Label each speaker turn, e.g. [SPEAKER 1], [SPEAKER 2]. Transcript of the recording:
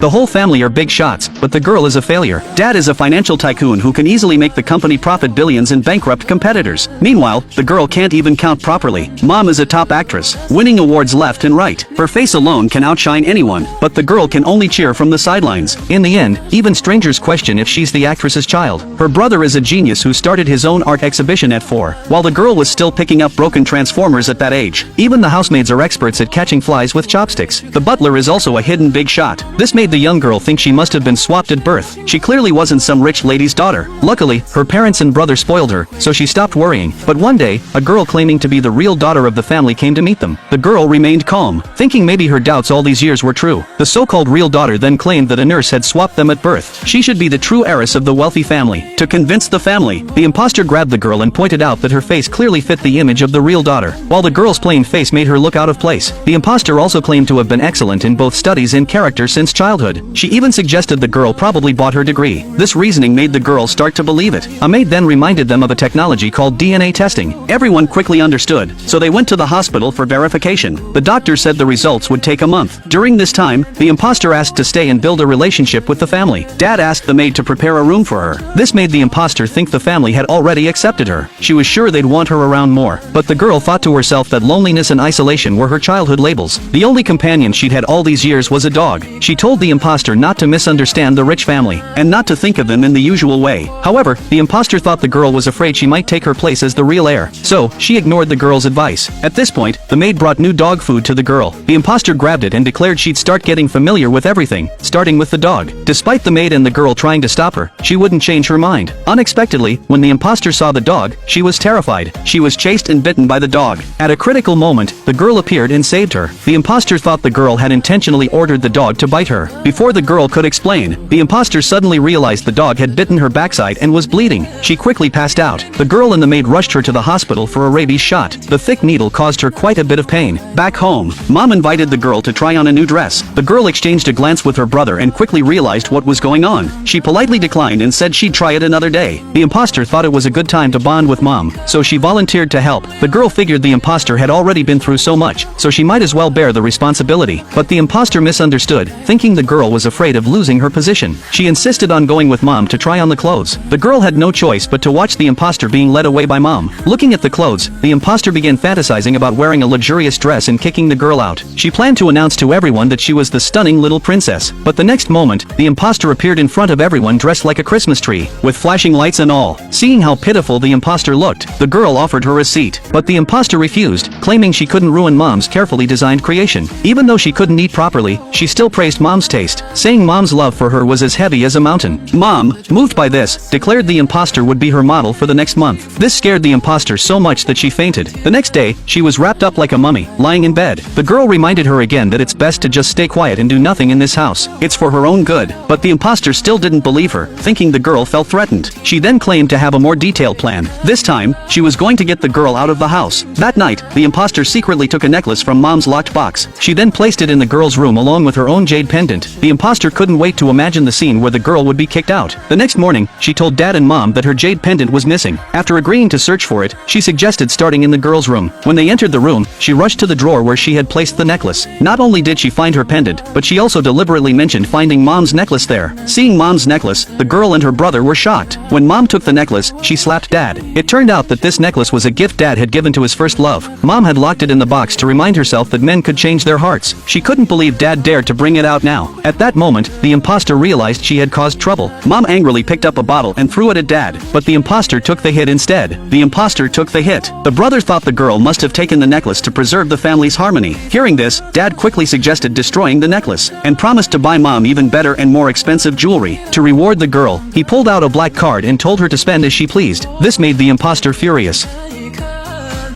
[SPEAKER 1] The whole family are big shots, but the girl is a failure. Dad is a financial tycoon who can easily make the company profit billions and bankrupt competitors. Meanwhile, the girl can't even count properly. Mom is a top actress, winning awards left and right. Her face alone can outshine anyone, but the girl can only cheer from the sidelines. In the end, even strangers question if she's the actress's child. Her brother is a genius who started his own art exhibition at 4, while the girl was still picking up broken transformers at that age. Even the housemaids are experts at catching flies with chopsticks. The butler is also a hidden big shot. This made the young girl think she must have been swapped at birth. She clearly wasn't some rich lady's daughter. Luckily, her parents and brother spoiled her, so she stopped worrying. But one day, a girl claiming to be the real daughter of the family came to meet them. The girl remained calm, thinking maybe her doubts all these years were true. The so-called real daughter then claimed that a nurse had swapped them at birth. She should be the true heiress of the wealthy family. To convince the family, the imposter grabbed the girl and pointed out that her face clearly fit the image of the real daughter, while the girl's plain face made her look out of place. The imposter also claimed to have been excellent in both studies and character since childhood. She even suggested the girl probably bought her degree. This reasoning made the girl start to believe it. A maid then reminded them of a technology called DNA testing. Everyone quickly understood, so they went to the hospital for verification. The doctor said the results would take a month. During this time, the imposter asked to stay and build a relationship with the family. Dad asked the maid to prepare a room for her. This made the imposter think the family had already accepted her. She was sure they'd want her around more, but the girl thought to herself that loneliness and isolation were her childhood labels. The only companion she'd had all these years was a dog. She told the imposter not to misunderstand the rich family, and not to think of them in the usual way. However, the imposter thought the girl was afraid she might take her place as the real heir, so she ignored the girl's advice. At this point, the maid brought new dog food to the girl. The imposter grabbed it and declared she'd start getting familiar with everything, starting with the dog. Despite the maid and the girl trying to stop her, she wouldn't change her mind. Unexpectedly, when the imposter saw the dog, she was terrified. She was chased and bitten by the dog. At a critical moment, the girl appeared and saved her. The imposter thought the girl had intentionally ordered the dog to bite her. Before the girl could explain, the imposter suddenly realized the dog had bitten her backside and was bleeding. She quickly passed out. The girl and the maid rushed her to the hospital for a rabies shot. The thick needle caused her quite a bit of pain. Back home, Mom invited the girl to try on a new dress. The girl exchanged a glance with her brother and quickly realized what was going on. She politely declined and said she'd try it another day. The imposter thought it was a good time to bond with Mom, so she volunteered to help. The girl figured the imposter had already been through so much, so she might as well bear the responsibility. But the imposter misunderstood, thinking the girl was afraid of losing her position. She insisted on going with Mom to try on the clothes. The girl had no choice but to watch the imposter being led away by Mom. Looking at the clothes, the imposter began fantasizing about wearing a luxurious dress and kicking the girl out. She planned to announce to everyone that she was the stunning little princess. But the next moment, the imposter appeared in front of everyone dressed like a Christmas tree, with flashing lights and all. Seeing how pitiful the imposter looked, the girl offered her a seat. But the imposter refused, claiming she couldn't ruin Mom's carefully designed creation. Even though she couldn't eat properly, she still praised Mom's taste, saying Mom's love for her was as heavy as a mountain. Mom, moved by this, declared the imposter would be her model for the next month. This scared the imposter so much that she fainted. The next day, she was wrapped up like a mummy, lying in bed. The girl reminded her again that it's best to just stay quiet and do nothing in this house. It's for her own good. But the imposter still didn't believe her, thinking the girl felt threatened. She then claimed to have a more detailed plan. This time, she was going to get the girl out of the house. That night, the imposter secretly took a necklace from Mom's locked box. She then placed it in the girl's room along with her own jade pendant. The imposter couldn't wait to imagine the scene where the girl would be kicked out. The next morning, she told Dad and Mom that her jade pendant was missing. After agreeing to search for it, she suggested starting in the girl's room. When they entered the room, she rushed to the drawer where she had placed the necklace. Not only did she find her pendant, but she also deliberately mentioned finding Mom's necklace there. Seeing Mom's necklace, the girl and her brother were shocked. When Mom took the necklace, she slapped Dad. It turned out that this necklace was a gift Dad had given to his first love. Mom had locked it in the box to remind herself that men could change their hearts. She couldn't believe Dad dared to bring it out now. At that moment, the imposter realized she had caused trouble. Mom angrily picked up a bottle and threw it at Dad, but the imposter took the hit instead. The imposter took the hit. The brother thought the girl must have taken the necklace to preserve the family's harmony. Hearing this, Dad quickly suggested destroying the necklace, and promised to buy Mom even better and more expensive jewelry. To reward the girl, he pulled out a black card and told her to spend as she pleased. This made the imposter furious.